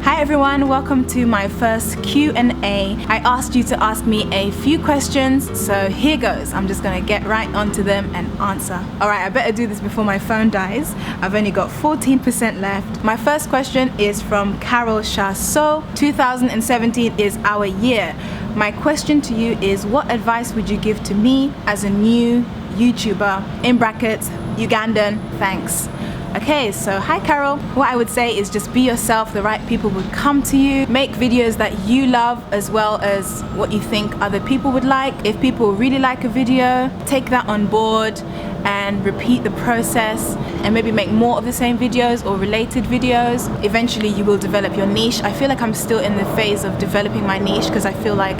Hi everyone, welcome to my first Q&A. I asked you to ask me a few questions, so here goes. I'm just gonna get right onto them and answer. Alright, I better do this before my phone dies. I've only got 14% left. My first question is from Carol Chassot. 2017 is our year. My question to you is, what advice would you give to me as a new YouTuber, in brackets, Ugandan, thanks. Okay, so hi Carol. What I would say is just be yourself. The right people would come to you. Make videos that you love as well as what you think other people would like. If people really like a video, take that on board and repeat the process and maybe make more of the same videos or related videos. Eventually you will develop your niche. I feel like I'm still in the phase of developing my niche because I feel like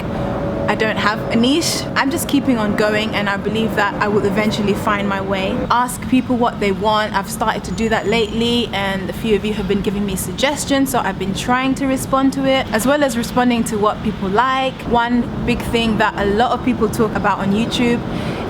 I don't have a niche. I'm just keeping on going and I believe that I will eventually find my way. Ask people what they want. I've started to do that lately and a few of you have been giving me suggestions, so I've been trying to respond to it as well as responding to what people like. One big thing that a lot of people talk about on YouTube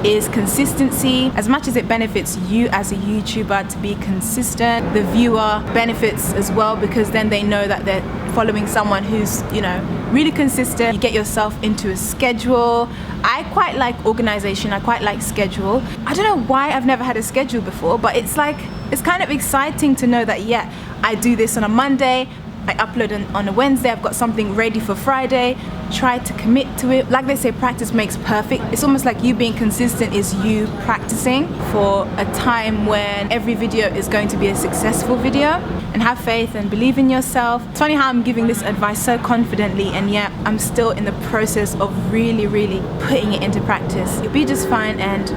is consistency. As much as it benefits you as a YouTuber to be consistent, the viewer benefits as well because then they know that they're following someone who's, you know, really consistent. You get yourself into a schedule. I quite like organization. I quite like schedule. I don't know why I've never had a schedule before, but it's kind of exciting to know that, yeah, I do this on a Monday, I upload on a Wednesday, I've got something ready for Friday. Try to commit to it. Like they say, practice makes perfect. It's almost like you being consistent is you practicing for a time when every video is going to be a successful video. And have faith and believe in yourself. It's funny how I'm giving this advice so confidently and yet I'm still in the process of really putting it into practice. You'll be just fine and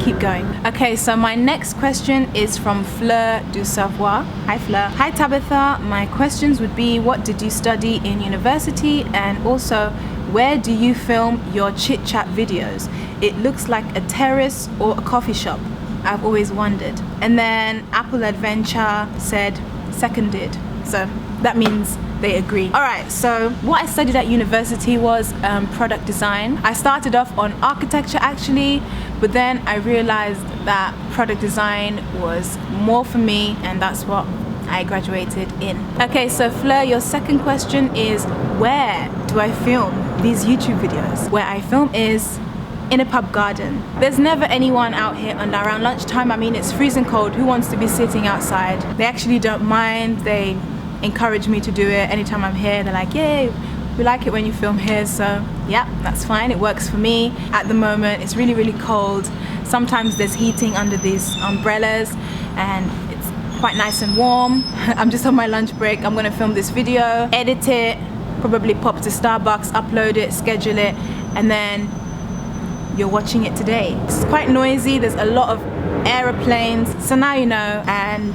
keep going. Okay, so my next question is from Fleur du Savoir. Hi Fleur. Hi Tabitha. My questions would be, what did you study in university, and also where do you film your chit-chat videos? It looks like a terrace or a coffee shop. I've always wondered. And then Apple Adventure said seconded, so that means they agree. Alright, so what I studied at university was product design. I started off on architecture actually, but then I realized that product design was more for me and that's what I graduated in. Okay, so Fleur, your second question is, where do I film these YouTube videos? Where I film is in a pub garden. There's never anyone out here around lunchtime. I mean, it's freezing cold. Who wants to be sitting outside? They actually don't mind. They encourage me to do it anytime I'm here. They're like, yay, we like it when you film here. So yeah, that's fine. It works for me. At the moment, it's really cold. Sometimes there's heating under these umbrellas and it's quite nice and warm. I'm just on my lunch break. I'm gonna film this video, edit it, probably pop to Starbucks, upload it, schedule it, and then you're watching it today. It's quite noisy, there's a lot of aeroplanes, so now you know, and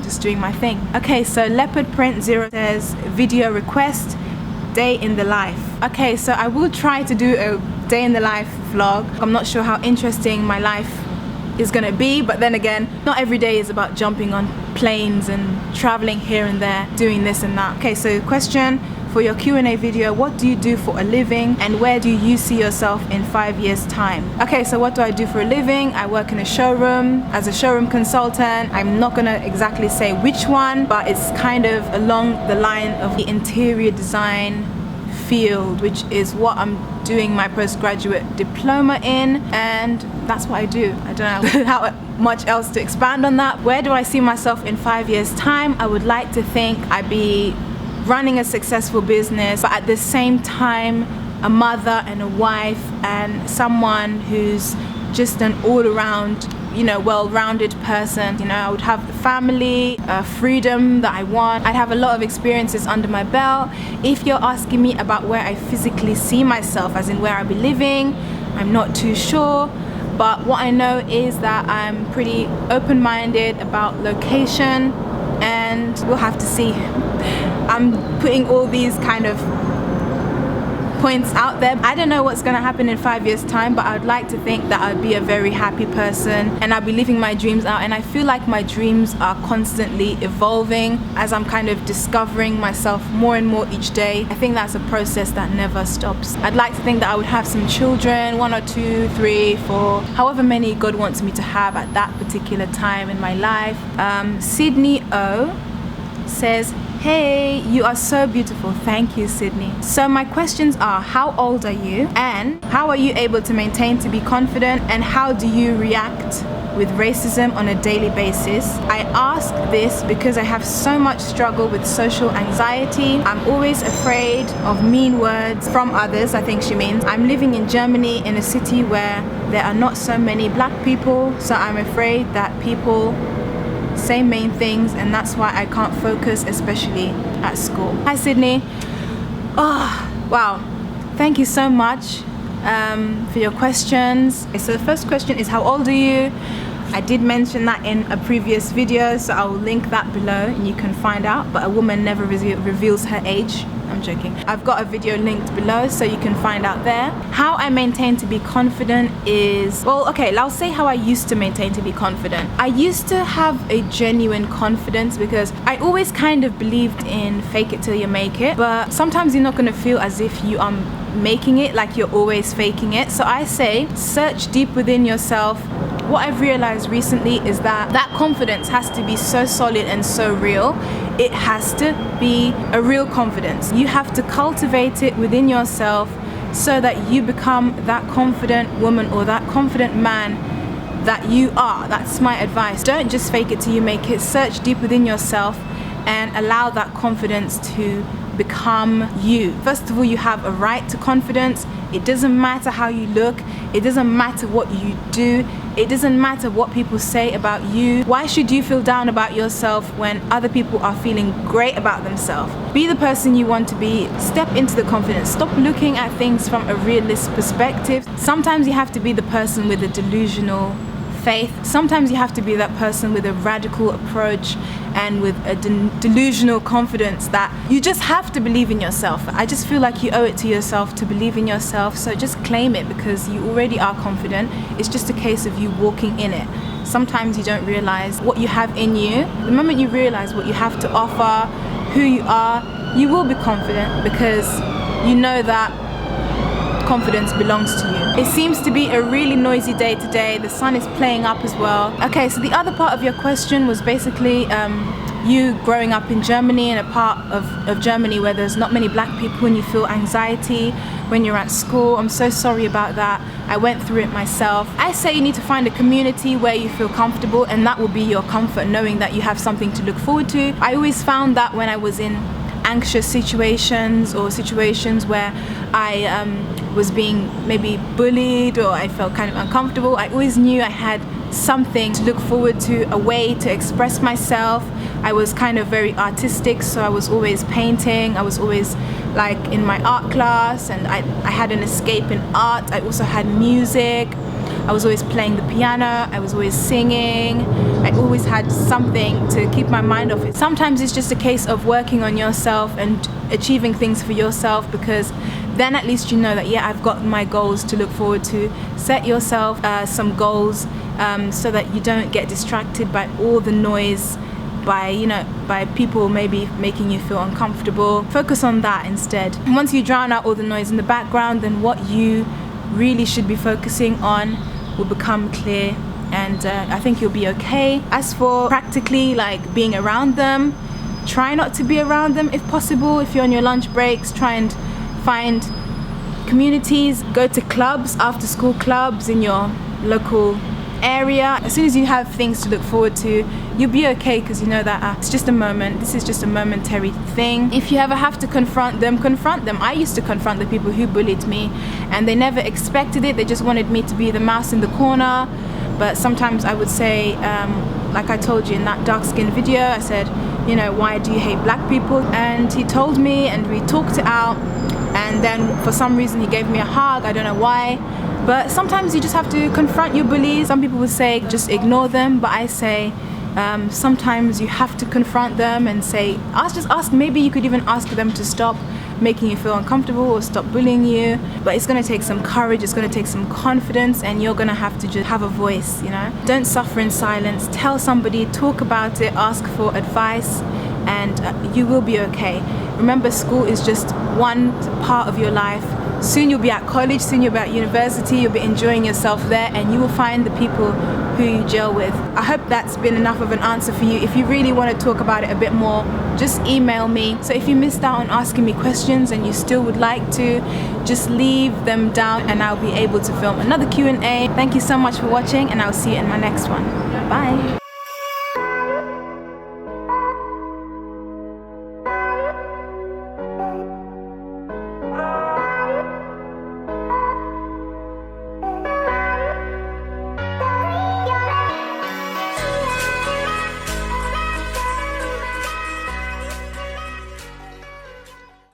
just doing my thing. Okay, so Leopard Print 0 says, video request, day in the life. Okay, so I will try to do a day in the life vlog. I'm not sure how interesting my life is gonna be, but then again, not every day is about jumping on planes and traveling here and there, doing this and that. Okay, so question for your Q&A video, what do you do for a living and where do you see yourself in 5 years time? Okay, so what do I do for a living? I work in a showroom as a showroom consultant. I'm not gonna exactly say which one, but it's kind of along the line of the interior design field, which is what I'm doing my postgraduate diploma in, and that's what I do. I don't know how much else to expand on that. Where do I see myself in 5 years time? I would like to think I'd be running a successful business, but at the same time a mother and a wife and someone who's just an all-around, you know, well-rounded person. You know, I would have the family, freedom that I want. I'd have a lot of experiences under my belt. If you're asking me about where I physically see myself, as in where I'll be living, I'm not too sure, but what I know is that I'm pretty open-minded about location and we'll have to see. I'm putting all these kind of points out there. I don't know what's gonna happen in 5 years time, but I'd like to think that I'd be a very happy person and I'll be living my dreams out, and I feel like my dreams are constantly evolving as I'm kind of discovering myself more and more each day. I think that's a process that never stops. I'd like to think that I would have some children, 1 or 2, 3, 4, however many God wants me to have at that particular time in my life. Sydney O says, hey, you are so beautiful. Thank you, Sydney. So my questions are, how old are you? And how are you able to maintain to be confident? And how do you react with racism on a daily basis? I ask this because I have so much struggle with social anxiety. I'm always afraid of mean words from others, I think she means. I'm living in Germany in a city where there are not so many black people, so I'm afraid that people say mean things, and that's why I can't focus, especially at school. Hi, Sydney. Oh, wow. Thank you so much for your questions. So the first question is, how old are you? I did mention that in a previous video, so I will link that below and you can find out, but a woman never reveals her age. I'm joking. I've got a video linked below so you can find out there. How I maintain to be confident is, well, okay, I'll say how I used to maintain to be confident. I used to have a genuine confidence because I always kind of believed in fake it till you make it, but sometimes you're not going to feel as if you are making it, like you're always faking it. So I say, search deep within yourself. What I've realized recently is that confidence has to be so solid and so real. It has to be a real confidence. You have to cultivate it within yourself so that you become that confident woman or that confident man that you are. That's my advice. Don't just fake it till you make it. Search deep within yourself and allow that confidence to become you. First of all, you have a right to confidence. It doesn't matter how you look. It doesn't matter what you do. It doesn't matter what people say about you. Why should you feel down about yourself when other people are feeling great about themselves? Be the person you want to be. Step into the confidence. Stop looking at things from a realist perspective. Sometimes you have to be the person with a delusional faith. Sometimes you have to be that person with a radical approach and with a delusional confidence that you just have to believe in yourself. I just feel like you owe it to yourself to believe in yourself, so just claim it because you already are confident. It's just a case of you walking in it. Sometimes you don't realize what you have in you. The moment you realize what you have to offer, who you are, you will be confident because you know that confidence belongs to you. It seems to be a really noisy day today. The sun is playing up as well. Okay, so the other part of your question was basically you growing up in Germany, in a part of Germany where there's not many black people and you feel anxiety when you're at school. I'm so sorry about that. I went through it myself. I say you need to find a community where you feel comfortable, and that will be your comfort, knowing that you have something to look forward to. I always found that when I was in anxious situations or situations where I was being maybe bullied or I felt kind of uncomfortable, I always knew I had something to look forward to, a way to express myself. I was kind of very artistic, so I was always painting. I was always like in my art class, and I had an escape in art. I also had music. I was always playing the piano. I was always singing. I always had something to keep my mind off it. Sometimes it's just a case of working on yourself and achieving things for yourself, because then at least you know that, yeah, I've got my goals to look forward to. Set yourself some goals so that you don't get distracted by all the noise, by people maybe making you feel uncomfortable. Focus on that instead. And once you drown out all the noise in the background, then what you really should be focusing on will become clear, and I think you'll be okay. As for practically like being around them, try not to be around them if possible. If you're on your lunch breaks, try and find communities, go to clubs, after school clubs in your local area. As soon as you have things to look forward to, you'll be okay, because you know that it's just a moment. This is just a momentary thing. If you ever have to confront them, confront them. I used to confront the people who bullied me, and they never expected it. They just wanted me to be the mouse in the corner. But sometimes I would say, like I told you in that dark skin video, I said, you know, why do you hate black people? And he told me, and we talked it out, and then for some reason he gave me a hug. I don't know why. But sometimes you just have to confront your bullies. Some people would say just ignore them, but I say sometimes you have to confront them and say, ask. Maybe you could even ask them to stop making you feel uncomfortable or stop bullying you. But it's going to take some courage, it's going to take some confidence, and you're going to have to just have a voice, you know. Don't suffer in silence. Tell somebody, talk about it, ask for advice, and you will be okay. Remember, school is just one part of your life. Soon you'll be at college, soon you'll be at university, you'll be enjoying yourself there, and you will find the people who you gel with. I hope that's been enough of an answer for you. If you really want to talk about it a bit more, just email me. So if you missed out on asking me questions and you still would like to, just leave them down and I'll be able to film another Q&A. Thank you so much for watching, and I'll see you in my next one. Bye.